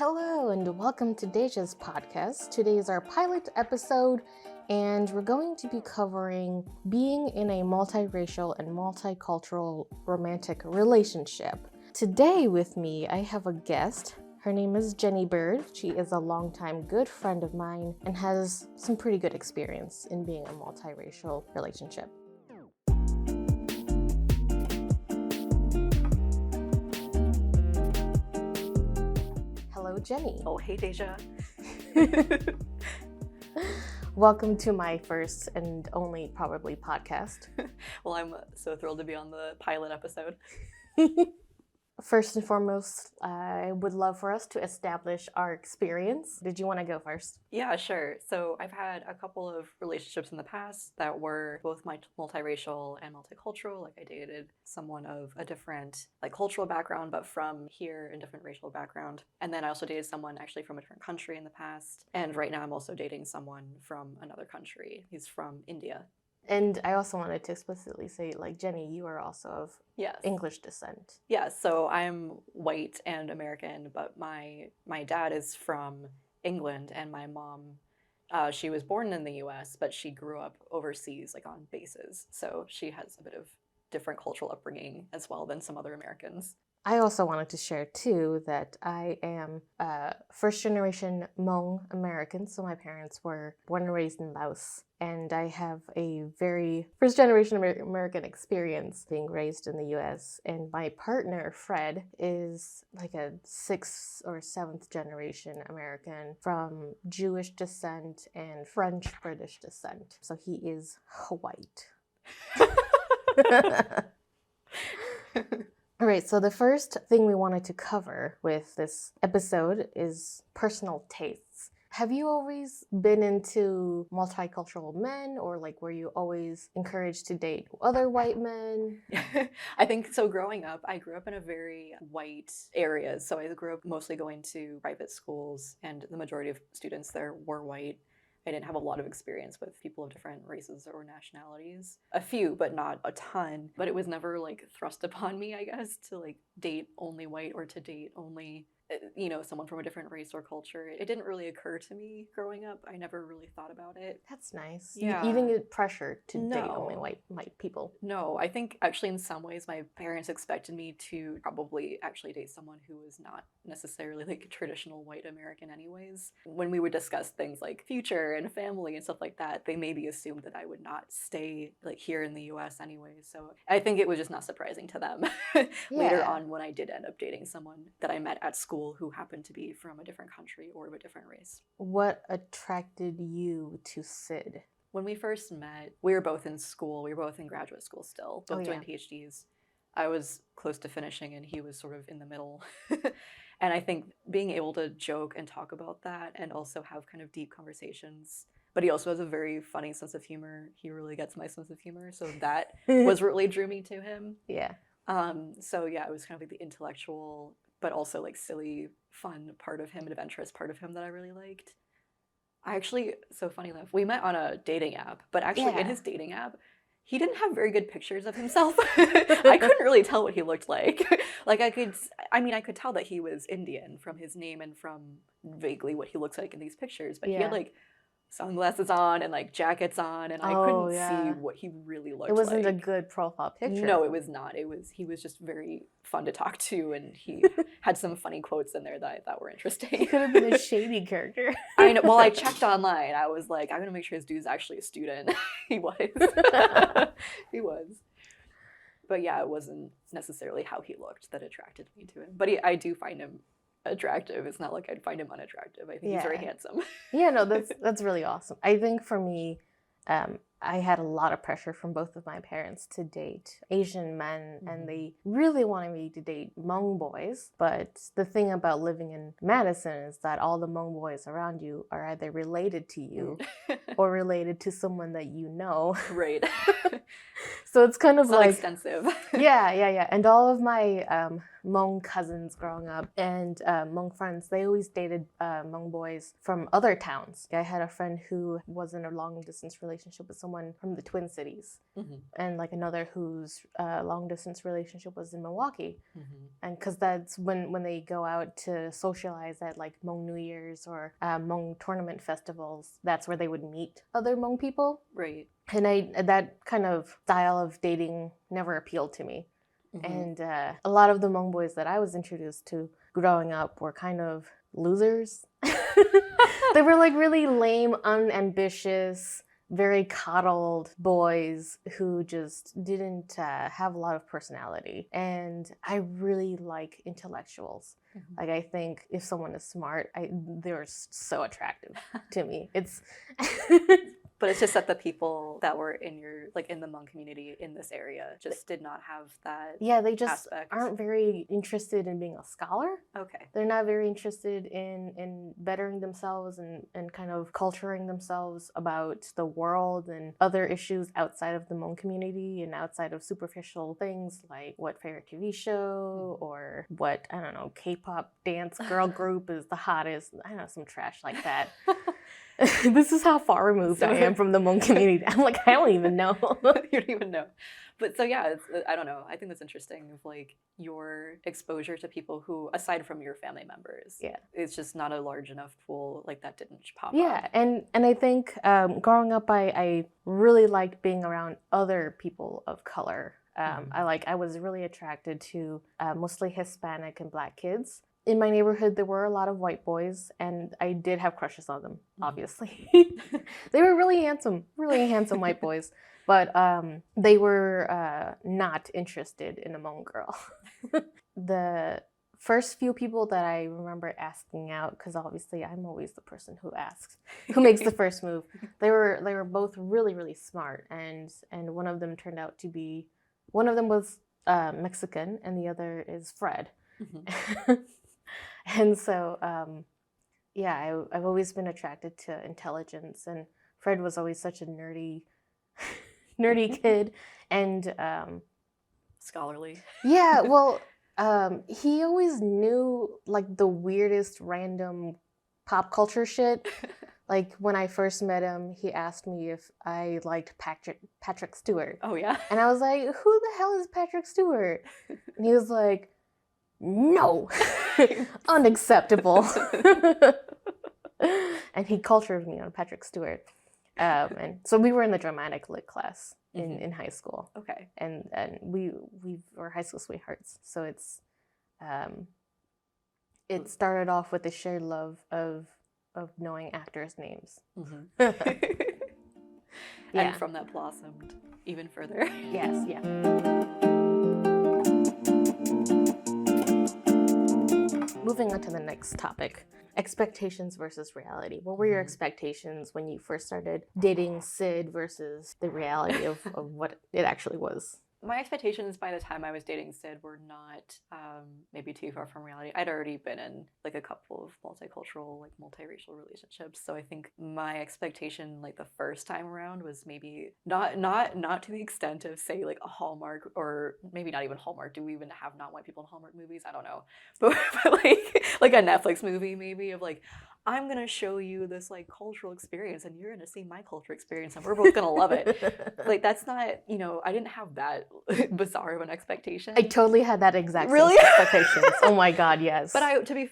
Hello and welcome to Desia's podcast. Today is our pilot episode and we're going to be covering being in a multiracial and multicultural romantic relationship. Today with me, I have a guest. Her name is Jenny Bird. She is a longtime good friend of mine and has some pretty good experience in being a multiracial relationship. Hello, Jenny. Oh, hey, Desia. Welcome to my first and only probably podcast. Well, I'm so thrilled to be on the pilot episode. First and foremost, I would love for us to establish our experience. Did you want to go first? Yeah, sure. So I've had a couple of relationships in the past that were both multiracial and multicultural. Like I dated someone of a different cultural background, but from here, a different racial background. And then I also dated someone actually from a different country in the past. And right now I'm also dating someone from another country. He's from India. And I also wanted to explicitly say, Jenny, you are also of English descent. Yeah, so I'm white and American, but my dad is from England, and my mom, she was born in the U.S., but she grew up overseas, on bases. So she has a bit of different cultural upbringing as well than some other Americans. I also wanted to share, too, that I am first-generation Hmong American, so my parents were born and raised in Laos, and I have a very first-generation American experience being raised in the U.S., and my partner, Fred, is like a 6th or 7th generation American from Jewish descent and French-British descent, so he is white. All right, so the first thing we wanted to cover with this episode is personal tastes. Have you always been into multicultural men, or were you always encouraged to date other white men? I think so. Growing up, I grew up in a very white area. So I grew up mostly going to private schools, and the majority of students there were white. I didn't have a lot of experience with people of different races or nationalities. A few, but not a ton. But it was never thrust upon me, I guess, to date only white or to date only, someone from a different race or culture. It didn't really occur to me growing up. I never really thought about it. That's nice. Yeah. You didn't get pressure to date only white people. No, I think actually in some ways my parents expected me to probably actually date someone who was not necessarily a traditional white American anyways. When we would discuss things like future and family and stuff like that, they maybe assumed that I would not stay here in the US anyways. So I think it was just not surprising to them later on when I did end up dating someone that I met at school who happened to be from a different country or of a different race. What attracted you to Sid? When we first met, we were both in school. We were both in graduate school still, both doing PhDs. I was close to finishing and he was sort of in the middle. And I think being able to joke and talk about that and also have kind of deep conversations. But he also has a very funny sense of humor. He really gets my sense of humor. So that was really drew me to him. Yeah. So yeah, it was kind of the intellectual, but also silly, fun part of him, an adventurous part of him that I really liked. I actually, so funny enough, we met on a dating app, but actually in his dating app, he didn't have very good pictures of himself. I couldn't really tell what he looked like. I could tell that he was Indian from his name and from vaguely what he looks like in these pictures, but he had sunglasses on and jackets on, and I couldn't see what he really looked like. It wasn't a good profile picture. No, it was not. He was just very fun to talk to, and he had some funny quotes in there that I thought were interesting. He could have been a shady character. I know. Well, I checked online. I was like, I'm gonna make sure this dude's actually a student. He was. He was. But yeah, it wasn't necessarily how he looked that attracted me to him. But I do find him attractive. It's not like I'd find him unattractive. I think he's very handsome. Yeah, no, that's really awesome. I think for me, I had a lot of pressure from both of my parents to date Asian men, and they really wanted me to date Hmong boys. But the thing about living in Madison is that all the Hmong boys around you are either related to you or related to someone that you know. Right. So it's kind of extensive. Yeah. And all of my Hmong cousins growing up and Hmong friends, they always dated Hmong boys from other towns. I had a friend who was in a long distance relationship with someone someone from the Twin Cities, Mm-hmm. and like another whose long distance relationship was in Milwaukee. Mm-hmm. And because that's when they go out to socialize at like Hmong New Year's or Hmong tournament festivals, that's where they would meet other Hmong people. Right. And that kind of style of dating never appealed to me. Mm-hmm. And a lot of the Hmong boys that I was introduced to growing up were kind of losers. They were like really lame, unambitious, very coddled boys who just didn't have a lot of personality. And I really like intellectuals. Mm-hmm. Like, I think if someone is smart, they're so attractive to me. It's But it's just that the people that were in your in the Hmong community in this area just did not have that. Yeah, they just aspect. aren't very interested in being a scholar. Okay. They're not very interested in bettering themselves and kind of culturing themselves about the world and other issues outside of the Hmong community and outside of superficial things like what favorite TV show or what, I don't know, K-pop dance girl group is the hottest. I don't know, some trash like that. This is how far removed I am from the Hmong community. I'm like, I don't even know. You don't even know. But so yeah, I don't know. I think that's interesting of like your exposure to people who, aside from your family members, Yeah, it's just not a large enough pool like that didn't pop yeah, up. and I think growing up, I really liked being around other people of color. I was really attracted to mostly Hispanic and Black kids. In my neighborhood, there were a lot of white boys, and I did have crushes on them, obviously. They were really handsome white boys, but they were not interested in a Hmong girl. The first few people that I remember asking out, because obviously I'm always the person who asks, who makes the first move, they were both really, really smart, and one of them turned out to be, one of them was Mexican, and the other is Fred. Mm-hmm. And so, yeah, I've always been attracted to intelligence, and Fred was always such a nerdy kid, and scholarly. Yeah, well, he always knew like the weirdest random pop culture shit. Like when I first met him, he asked me if I liked Patrick Stewart. Oh yeah. And I was like, who the hell is Patrick Stewart? And he was like, no, unacceptable. And he cultured me on Patrick Stewart. And so we were in the dramatic lit class in high school. Okay. And we were high school sweethearts. So it's it started off with a shared love of knowing actors' names. Yeah. And from that blossomed even further. Yes, yeah. Moving on to the next topic, expectations versus reality. What were your expectations when you first started dating Sid versus the reality of what it actually was? My expectations by the time I was dating Sid were not maybe too far from reality. I'd already been in like a couple of multicultural, like multiracial relationships. So I think my expectation like the first time around was maybe not to the extent of say like a Hallmark, or maybe not even Hallmark. Do we even have non-white people in Hallmark movies? I don't know. But like a Netflix movie maybe of like, I'm gonna show you this like cultural experience and you're gonna see my cultural experience and we're both gonna love it. Like that's not, I didn't have that bizarre of an expectation. I totally had that exact Really? same expectations. Oh my God, yes. But to be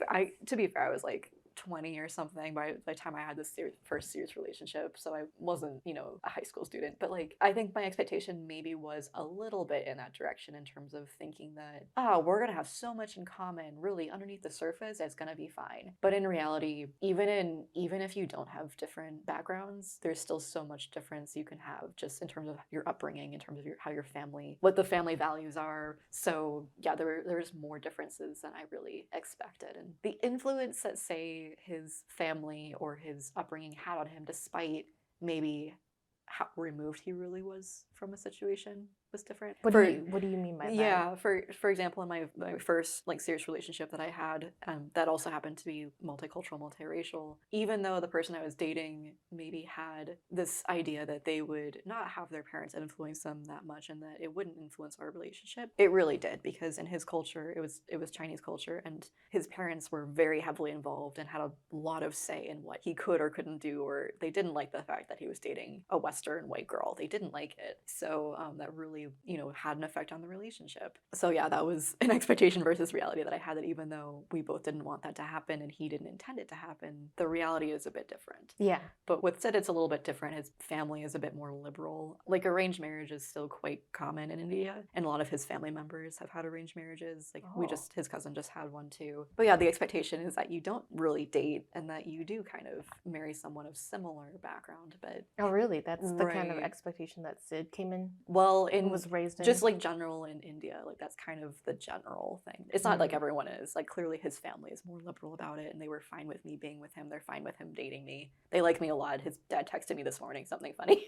fair, I was like 20 or something by the time I had this first serious relationship, so I wasn't a high school student. But like I think my expectation maybe was a little bit in that direction in terms of thinking that we're gonna have so much in common, really underneath the surface it's gonna be fine. But in reality, even if you don't have different backgrounds, there's still so much difference you can have just in terms of your upbringing, in terms of how your family, what the family values are. So yeah, there's more differences than I really expected, and the influence that say his family or his upbringing had on him, despite maybe how removed he really was from a situation, was different. What do you mean by that? Yeah, for example, in my first like serious relationship that I had, that also happened to be multicultural, multiracial. Even though the person I was dating maybe had this idea that they would not have their parents influence them that much, and that it wouldn't influence our relationship, it really did, because in his culture, it was Chinese culture, and his parents were very heavily involved and had a lot of say in what he could or couldn't do, or they didn't like the fact that he was dating a Western white girl. They didn't like it, so that really, had an effect on the relationship. So yeah, that was an expectation versus reality that I had, that even though we both didn't want that to happen and he didn't intend it to happen, the reality is a bit different. Yeah. But with Sid, it's a little bit different. His family is a bit more liberal. Like, arranged marriage is still quite common in India, and a lot of his family members have had arranged marriages. Like, his cousin just had one too. But yeah, the expectation is that you don't really date, and that you do kind of marry someone of similar background. But oh, really? That's the kind of expectation that Sid came in. Well, was raised in. Just like general in India, like that's kind of the general thing. It's not like everyone is. Like, clearly his family is more liberal about it, and they were fine with me being with him. They're fine with him dating me. They like me a lot. His dad texted me this morning something funny.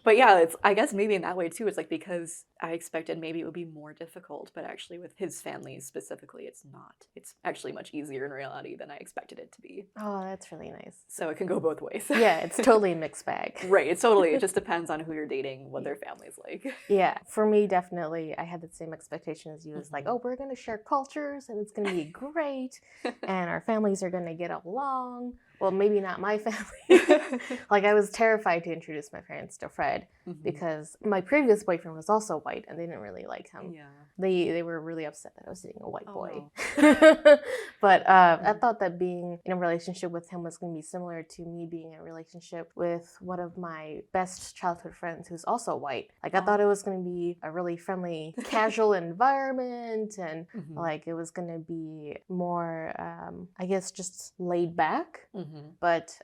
But yeah, I guess maybe in that way too, it's like because I expected maybe it would be more difficult, but actually with his family specifically, it's not. It's actually much easier in reality than I expected it to be. Oh, that's really nice. So it can go both ways. Yeah, it's totally a mixed bag. Right, it just depends on who you're dating, what their family's like. Yeah, for me, definitely, I had the same expectation as you. It's like, oh, we're going to share cultures, and it's going to be great, and our families are going to get along. Well, maybe not my family. Like, I was terrified to introduce my parents to Fred because my previous boyfriend was also white, and they didn't really like him. Yeah. They were really upset that I was dating a white boy. No. But I thought that being in a relationship with him was going to be similar to me being in a relationship with one of my best childhood friends who's also white. Like, I thought it was going to be a really friendly, casual environment, and like it was going to be more, I guess, just laid back. But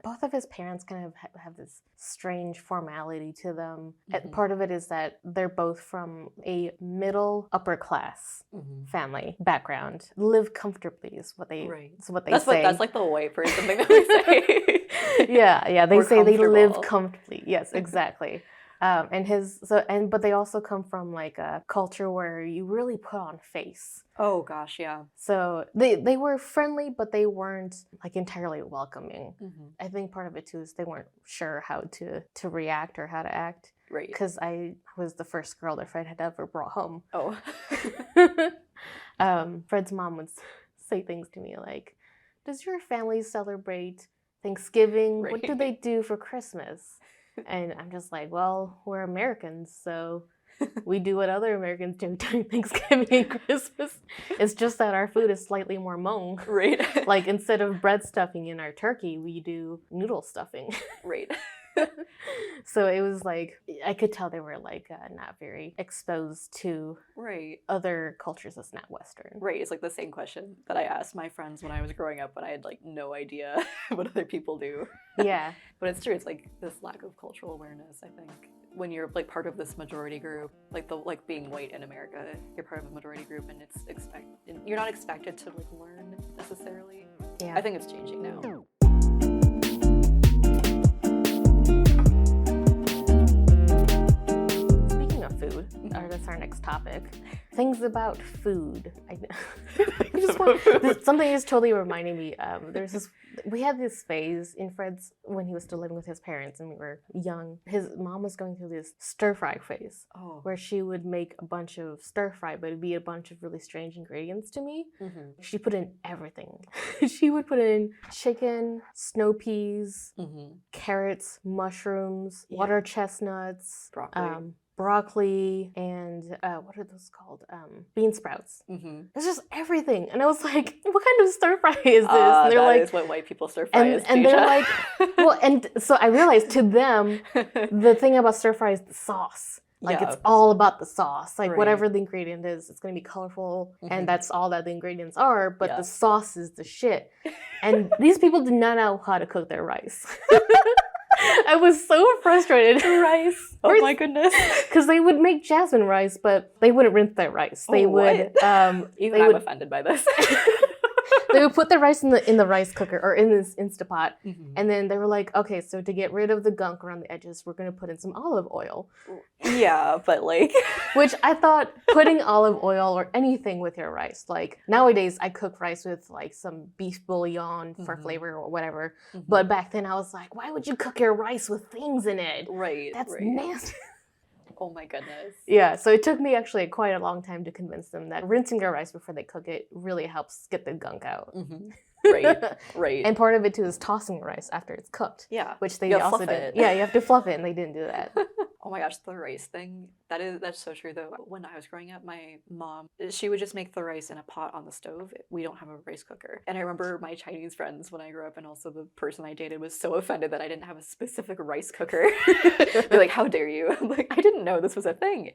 both of his parents kind of have this strange formality to them. And part of it is that they're both from a middle upper class family background. Live comfortably is what they say. That's like the white person thing that we say. yeah, they say they live comfortably. Yes, exactly. But they also come from like a culture where you really put on face. Oh gosh, yeah. So they were friendly, but they weren't like entirely welcoming. I think part of it too is they weren't sure how to react or how to act. Right. Because I was the first girl that Fred had ever brought home. Oh. Fred's mom would say things to me like, "Does your family celebrate Thanksgiving? Right. What do they do for Christmas?" And I'm just like, well, we're Americans, so we do what other Americans do during Thanksgiving and Christmas. It's just that our food is slightly more Hmong. Right. Like, instead of bread stuffing in our turkey, we do noodle stuffing. Right. So it was like, I could tell they were like not very exposed to other cultures that's not Western. Right. It's like the same question that I asked my friends when I was growing up, when I had like no idea what other people do. Yeah. But it's true. It's like this lack of cultural awareness, I think. When you're like part of this majority group, like being white in America, you're part of a majority group, and you're not expected to like learn necessarily. Yeah. I think it's changing now. Food, or that's our next topic. Things about food. Something is totally reminding me. We had this phase in Fred's when he was still living with his parents and we were young. His mom was going through this stir fry phase where she would make a bunch of stir fry, but it'd be a bunch of really strange ingredients to me. She put in everything. She would put in chicken, snow peas, carrots, mushrooms, water chestnuts, broccoli, and what are those called? Bean sprouts. It's just everything. And I was like, what kind of stir fry is this? And they're like, is what white people stir fry is. And they're like, well, and so I realized to them, the thing about stir fry is the sauce. Like, it's all about the sauce. Like, whatever the ingredient is, it's going to be colorful, and that's all that the ingredients are, but the sauce is the shit. And these people did not know how to cook their rice. I was so frustrated. Rice. Oh my goodness. Because they would make jasmine rice, but they wouldn't rinse their rice. They would. Even I'm offended by this. They would put the rice in the rice cooker or in this Instapot, Mhm. and then they were like, okay, so to get rid of the gunk around the edges, we're gonna put in some olive oil. Yeah, but like Which I thought putting olive oil or anything with your rice, like nowadays I cook rice with like some beef bouillon for Mhm. flavor or whatever. Mhm. But back then I was like, why would you cook your rice with things in it? right, That's right. nasty. Oh my goodness. Yeah, so it took me actually quite a long time to convince them that rinsing their rice before they cook it really helps get the gunk out. Mhm. Right, right. And part of it too is tossing the rice after it's cooked, yeah. which they You gotta also fluff did. it. Yeah, you have to fluff it, and they didn't do that. Oh my gosh, the rice thing. That's so true though. When I was growing up, my mom, she would just make the rice in a pot on the stove. We don't have a rice cooker. And I remember my Chinese friends when I grew up, and also the person I dated, was so offended that I didn't have a specific rice cooker. They're like, how dare you? I'm like, I didn't know this was a thing.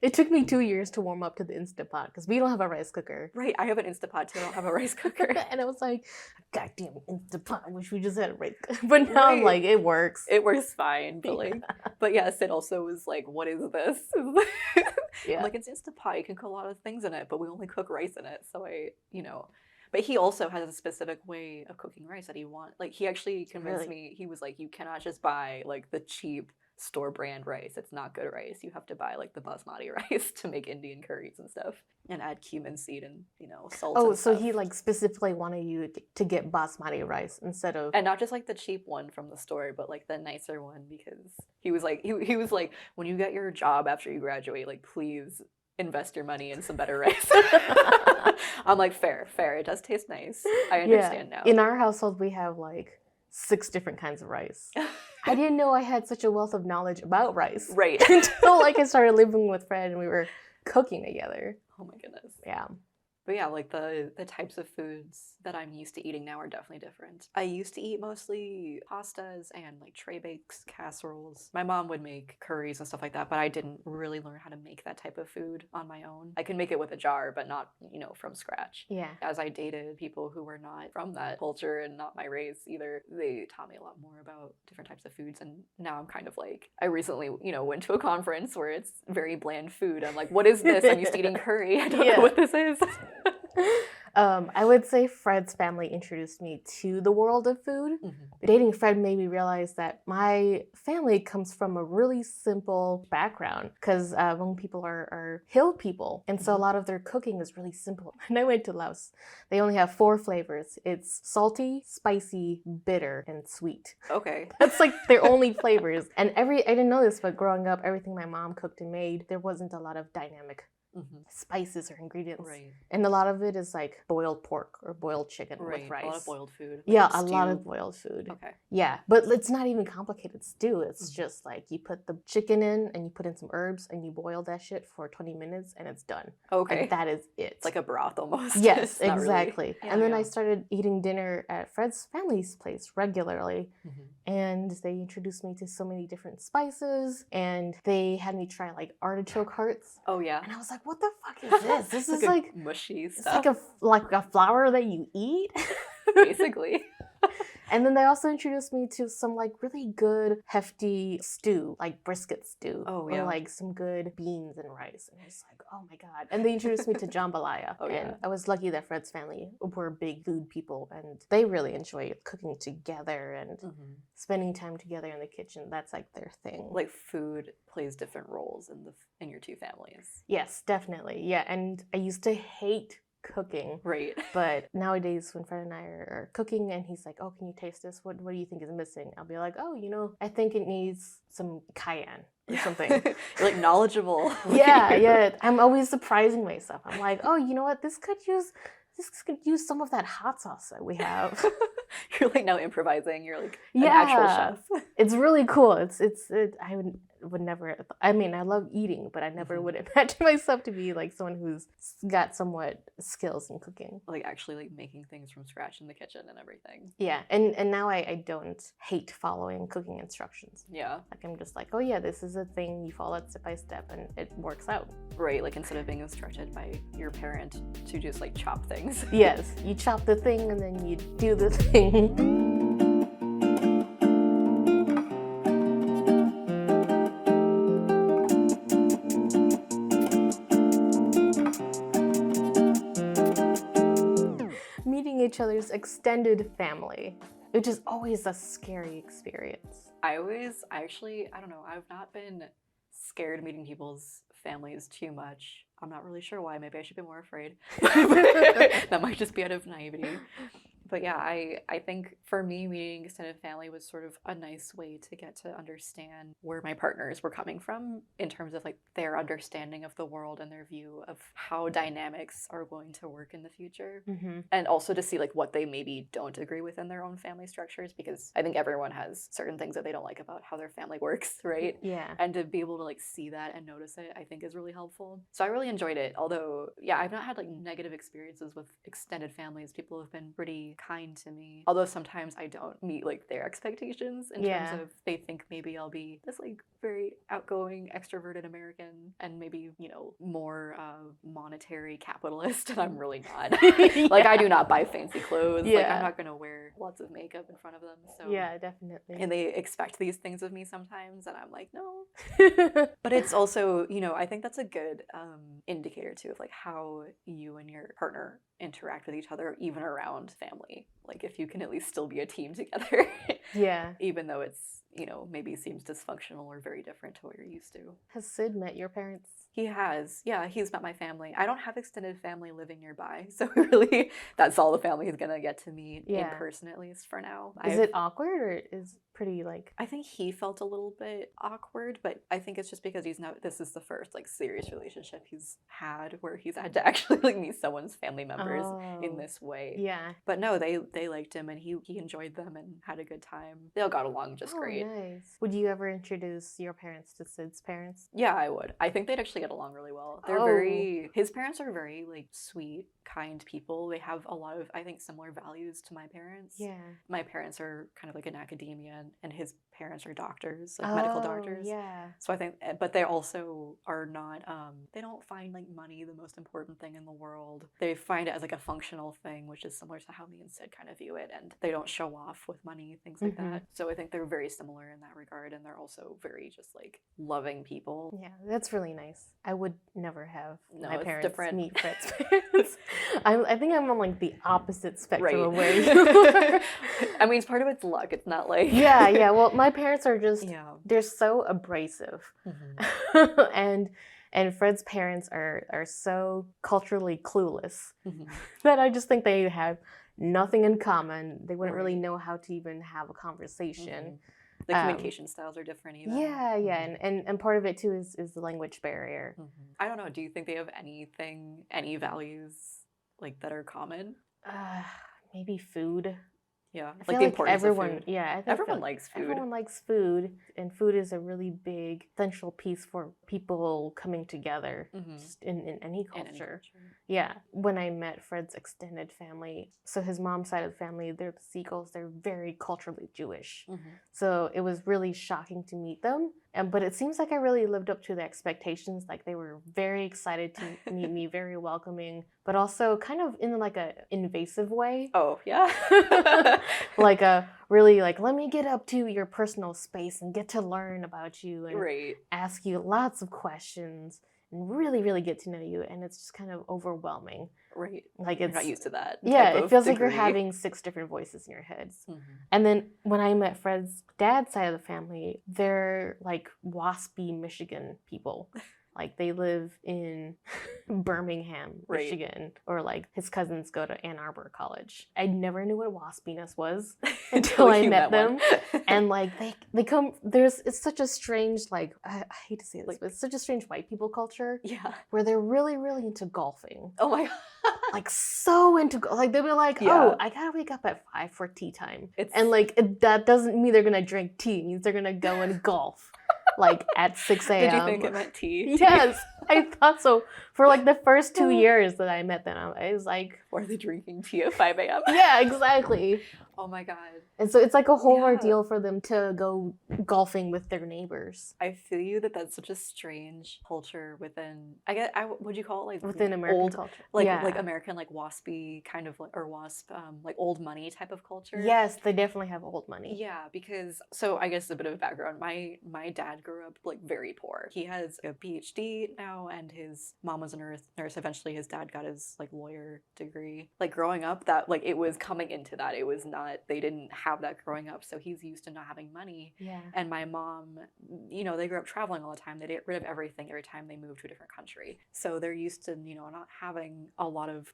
It took me 2 years to warm up to the Instapot because we don't have a rice cooker. Right, I have an Instapot too. I don't have a rice cooker. And I was like, goddamn Instapot, I wish we just had a rice cooker. But now I'm Right. like, it works. It works fine, but like, but yeah, Sid also was like, what is this? Yeah. I'm like, it's Instapot. You can cook a lot of things in it, but we only cook rice in it. So but he also has a specific way of cooking rice that like, he actually convinced me, he was like, you cannot just buy like the cheap store brand rice. It's not good rice. You have to buy like the basmati rice to make Indian curries and stuff, and add cumin seed and salt. Oh, and so stuff. he like specifically wanted you to get basmati rice instead of. And not just like the cheap one from the store, but like the nicer one, because he was like, he was like, when you get your job after you graduate, like, please invest your money in some better rice. I'm like, fair. It does taste nice. I understand now. In our household, we have like 6 different kinds of rice. I didn't know I had such a wealth of knowledge about rice. Right. Until like I started living with Fred and we were cooking together. Oh my goodness. Yeah. But yeah, like the types of foods that I'm used to eating now are definitely different. I used to eat mostly pastas and like tray bakes, casseroles. My mom would make curries and stuff like that, but I didn't really learn how to make that type of food on my own. I can make it with a jar, but not, from scratch. Yeah. As I dated people who were not from that culture and not my race either, they taught me a lot more about different types of foods. And now I'm kind of like, I recently, went to a conference where it's very bland food. I'm like, what is this? I'm used to eating curry. I don't know what this is. I would say Fred's family introduced me to the world of food. Mm-hmm. Dating Fred made me realize that my family comes from a really simple background because Hmong people are hill people. And so a lot of their cooking is really simple. When I went to Laos, they only have 4 flavors. It's salty, spicy, bitter, and sweet. Okay. That's like their only flavors. And I didn't know this, but growing up, everything my mom cooked and made, there wasn't a lot of dynamic spices or ingredients. Right. And a lot of it is like boiled pork or boiled chicken with rice. A lot of boiled food. Yeah, like a lot stew. of boiled food. Okay. Yeah, but it's not even complicated stew. It's just like you put the chicken in and you put in some herbs and you boil that shit for 20 minutes and it's done. Okay. And that is it. It's like a broth almost. Yes, Not really. exactly. Yeah, and then yeah. I started eating dinner at Fred's family's place regularly. And they introduced me to so many different spices, and they had me try like artichoke hearts. Oh yeah. And I was like, what the fuck is this? This is like mushy it's stuff. like a flour that you eat. Basically. And then they also introduced me to some like really good hefty stew, like brisket stew. Oh, yeah. Or like some good beans and rice. And I was like, oh my God. And they introduced me to jambalaya. Oh, and yeah. I was lucky that Fred's family were big food people and they really enjoy cooking together and spending time together in the kitchen. That's like their thing. Like food plays different roles in your two families. Yes, definitely. Yeah. And I used to hate cooking. Right. But nowadays when Fred and I are cooking and he's like, oh, can you taste this? What do you think is missing? I'll be like, oh, I think it needs some cayenne or something. You're like knowledgeable. Yeah. I'm always surprising myself. I'm like, oh, you know what? This could use some of that hot sauce that we have. You're like now improvising. You're like an actual chef. It's really cool. I would never. I mean, I love eating, but I never would imagine myself to be like someone who's got somewhat skills in cooking. Like actually like making things from scratch in the kitchen and everything. Yeah, and now I don't hate following cooking instructions. Yeah. Like I'm just like, oh yeah, this is a thing. You follow it step by step, and it works out. Right. Like instead of being instructed by your parent to just like chop things. Yes, you chop the thing and then you do the thing. Meeting a each other's extended family, which is always a scary experience. I don't know, I've not been scared meeting people's families too much. I'm not really sure why. Maybe I should be more afraid. That might just be out of naivety. But yeah, I think for me, meeting extended family was sort of a nice way to get to understand where my partners were coming from in terms of like their understanding of the world and their view of how dynamics are going to work in the future. Mm-hmm. And also to see like what they maybe don't agree with in their own family structures, because I think everyone has certain things that they don't like about how their family works, right? Yeah. And to be able to like see that and notice it, I think is really helpful. So I really enjoyed it. Although, yeah, I've not had like negative experiences with extended families. People have been pretty kind to me. Although sometimes I don't meet like their expectations in terms of they think maybe I'll be this like very outgoing, extroverted American and maybe, you know, more monetary capitalist, and I'm really not. Like I do not buy fancy clothes. Like I'm not gonna wear lots of makeup in front of them. So yeah, definitely. and they expect these things of me sometimes, and I'm like, no. But it's also, you know, I think that's a good indicator too of like how you and your partner interact with each other, even around family. Like if you can at least still be a team together. Yeah. Even though it's, you know, maybe seems dysfunctional or very different to what you're used to. Has Sid met your parents? He has. Yeah, he's met my family. I don't have extended family living nearby, so really that's all the family is gonna get to meet in person, at least for now. Is it awkward or is pretty like... I think he felt a little bit awkward, but I think it's just because this is the first like serious relationship he's had where he's had to actually like meet someone's family members in this way. Yeah. But no, they liked him and he enjoyed them and had a good time. They all got along just great. Nice. Would you ever introduce your parents to Sid's parents? Yeah, I would. I think they'd actually get along really well. They're his parents are very like sweet, kind people. They have a lot of, I think, similar values to my parents. Yeah. My parents are kind of like in academia and his parents are doctors, like medical doctors. Yeah. So I think, but they also are not, they don't find like money the most important thing in the world. They find it as like a functional thing, which is similar to how me and Sid kind of view it. And they don't show off with money, things like that. So I think they're very similar in that regard. And they're also very just like loving people. Yeah, that's really nice. I would never have my parents different. Meet Fred's parents. I think I'm on like the opposite spectrum of where you are. I mean, it's part of it's luck. It's not like... Yeah. Well, my parents are just, they're so abrasive. And Fred's parents are so culturally clueless that I just think they have nothing in common. They wouldn't really know how to even have a conversation. The communication styles are different even. Yeah. And part of it too is the language barrier. I don't know. Do you think they have any values like that are common? Maybe food. Yeah, like the importance of food. I think everyone likes food. Everyone likes food, and food is a really big central piece for people coming together just in any culture. Yeah, when I met Fred's extended family, so his mom's side of the family, they're the Seagulls. They're very culturally Jewish, so it was really shocking to meet them. But it seems like I really lived up to the expectations. Like they were very excited to meet me, very welcoming, but also kind of in like a invasive way. Oh, yeah. Like a really like, let me get up to your personal space and get to learn about you and ask you lots of questions and really, really get to know you. And it's just kind of overwhelming. Right. Like you're not used to that. Yeah, it feels like you're having 6 different voices in your heads. And then when I met Fred's dad's side of the family, they're like waspy Michigan people. Like they live in Birmingham, Michigan, or like his cousins go to Ann Arbor College. I never knew what waspiness was until I met them. And like they come, it's such a strange, like, I hate to say this, but it's such a strange white people culture. Yeah. Where they're really, really into golfing. Oh my God. Like so into, like they'll be like, oh, I gotta wake up at 5 for tea time. And like, that doesn't mean they're gonna drink tea. It means they're gonna go and golf. Like at 6 a.m. Did you think it meant tea? Yes, I thought so. For like the first 2 years that I met them, I was like, were they drinking tea at 5 a.m.? Yeah, exactly. Oh my God. And so it's like a whole ordeal for them to go golfing with their neighbors. I feel you that's such a strange culture within, would you call it like within American culture? Like American, like waspy kind of, or wasp, like old money type of culture. Yes, they definitely have old money. Yeah, because, so I guess a bit of a background. My dad grew up like very poor. He has a PhD now now, and his mom was a nurse. Eventually his dad got his like lawyer degree. Like growing up, that like it was coming into that. It was not, they didn't have that growing up, so he's used to not having money. Yeah. And my mom, you know, they grew up traveling all the time. They get rid of everything every time they move to a different country. So they're used to, you know, not having a lot of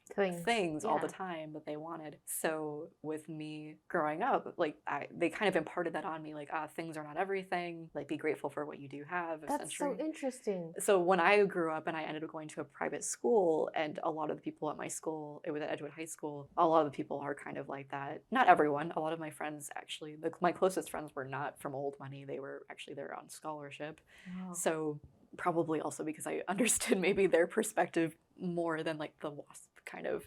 things all the time that they wanted. So with me growing up, like they kind of imparted that on me, like, things are not everything. Like, be grateful for what you do have. That's so interesting. So when I grew up and I ended up going to a private school, and a lot of the people at my school, it was at Edgewood High School, a lot of the people are kind of like that. Not everyone. A lot of my friends, actually, my closest friends were not from old money. They were actually there on scholarship. Wow. So probably also because I understood maybe their perspective more than like the WASP kind of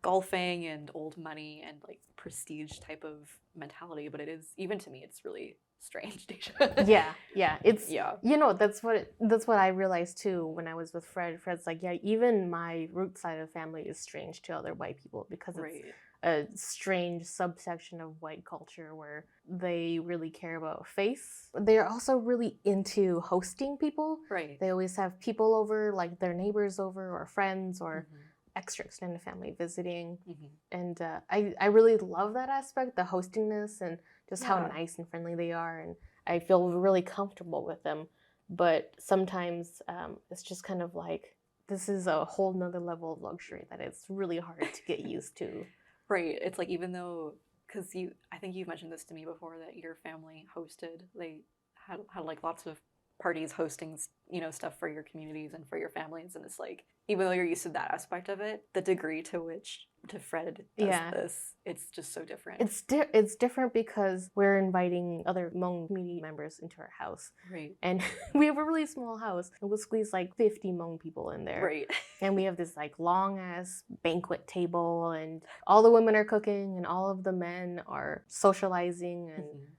golfing and old money and like prestige type of mentality. But it is, even to me, it's really strange. It's you know, that's what I realized too when I was with Fred's like, yeah, even my root side of the family is strange to other white people because it's a strange subsection of white culture where they really care about face. They're also really into hosting people. They always have people over, like their neighbors over, or friends, or extra extended family visiting. And I really love that aspect, the hostingness, and just how nice and friendly they are, and I feel really comfortable with them. But sometimes it's just kind of like, this is a whole nother level of luxury that it's really hard to get used to. It's like, even though, because I think you've mentioned this to me before, that your family hosted, they had like lots of parties hosting, you know, stuff for your communities and for your families, and it's like, even though you're used to that aspect of it, the degree to which Fred does this, it's just so different. It's different because we're inviting other Hmong community members into our house. And we have a really small house, and we'll squeeze like 50 Hmong people in there. And we have this like long ass banquet table, and all the women are cooking, and all of the men are socializing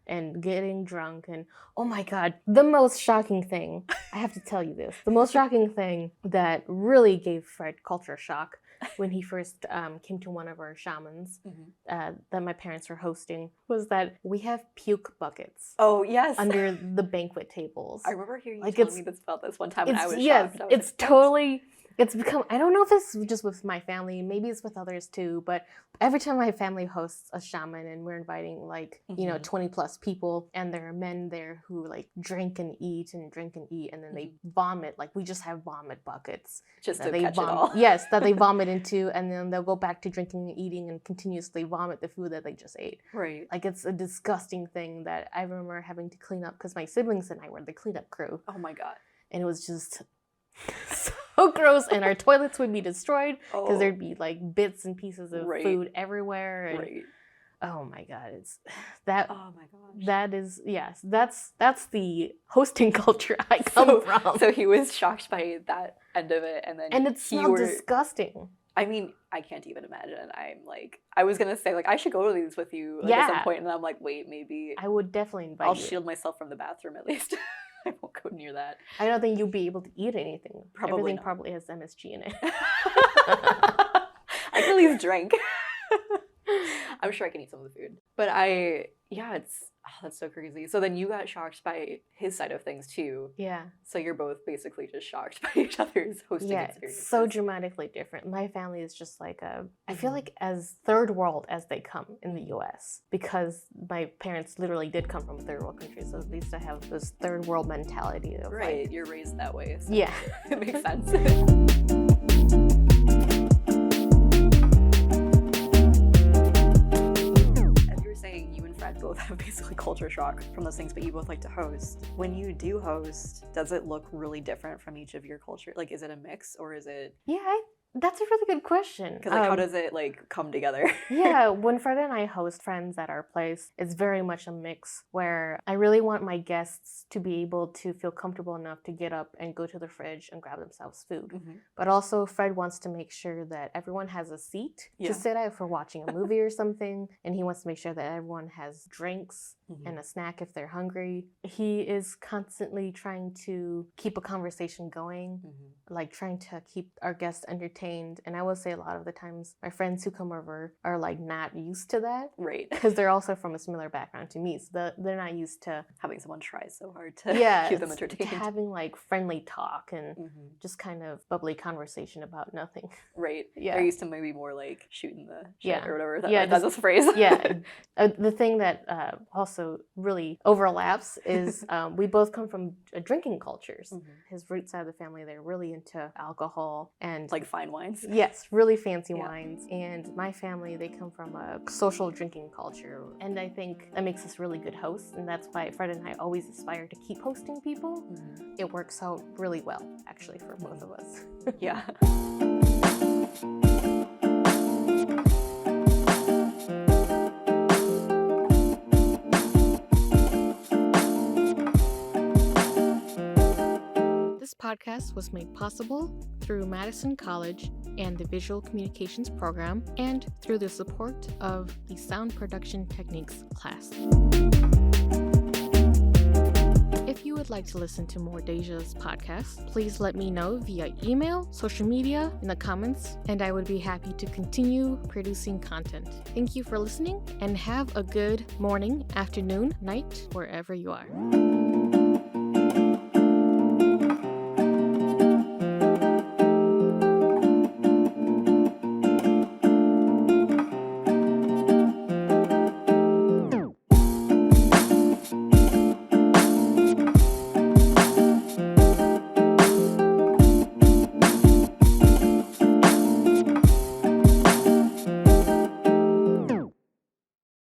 and getting drunk. And oh my God, the most shocking thing, I have to tell you this, the most shocking thing that really gave Fred culture shock when he first came to one of our shamans that my parents were hosting, was that we have puke buckets. Under the banquet tables. I remember hearing you telling me about this one time, and I was shocked. I was it's like, totally. It's become, I don't know if it's just with my family, maybe it's with others too, but every time my family hosts a shaman and we're inviting like, you know, 20 plus people, and there are men there who like drink and eat, and then they vomit. Like, we just have vomit buckets. Just to catch it all. Yes, that they vomit into, and then they'll go back to drinking and eating and continuously vomit the food that they just ate. Like, it's a disgusting thing that I remember having to clean up, because my siblings and I were the cleanup crew. Oh my God. And it was just so gross, and our toilets would be destroyed because there'd be like bits and pieces of food everywhere, and oh my God, it's that. Oh my gosh, that is, yes, that's the hosting culture I come from. So he was shocked by that end of it, and it smelled disgusting. I mean, I can't even imagine. I'm like, I was gonna say like, I should go to these with you at some point, and I'm like, wait, maybe I would definitely invite you. I'll shield myself from the bathroom at least. I won't go near that. I don't think you'll be able to eat anything. Everything not. Probably has MSG in it. I can at least drink. I'm sure I can eat some of the food. But that's so crazy. So then you got shocked by his side of things too. So you're both basically just shocked by each other's hosting experiences. It's so dramatically different. My family is just like I feel like as third world as they come in the US, because my parents literally did come from third world countries, so at least I have this third world mentality of like, you're raised that way. So yeah. It makes sense. Both have basically culture shock from those things, but you both like to host. When you do host, does it look really different from each of your culture? Like, is it a mix, or is it? That's a really good question. Because like, how does it like come together? When Fred and I host friends at our place, it's very much a mix where I really want my guests to be able to feel comfortable enough to get up and go to the fridge and grab themselves food. But also Fred wants to make sure that everyone has a seat to sit at if we're watching a movie or something, and he wants to make sure that everyone has drinks and a snack if they're hungry. He is constantly trying to keep a conversation going, like trying to keep our guests entertained. And I will say a lot of the times my friends who come over are like not used to that. Right. Because they're also from a similar background to me. So they're not used to having someone try so hard to keep them entertained. Having like friendly talk and just kind of bubbly conversation about nothing. Right. Yeah. They're used to maybe more like shooting the shit Yeah. or whatever. That's a phrase. Yeah. The thing that also really overlaps is we both come from drinking cultures. His root side of the family, they're really into alcohol and like fine wines. Yes, really fancy wines. And my family, they come from a social drinking culture. And I think that makes us really good hosts. And that's why Fred and I always aspire to keep hosting people. It works out really well, actually, for both of us. Yeah. This podcast was made possible through Madison College and the Visual Communications program, and through the support of the Sound Production Techniques class. If you would like to listen to more Desia's podcasts, please let me know via email, social media, in the comments, and I would be happy to continue producing content. Thank you for listening, and have a good morning, afternoon, night, wherever you are.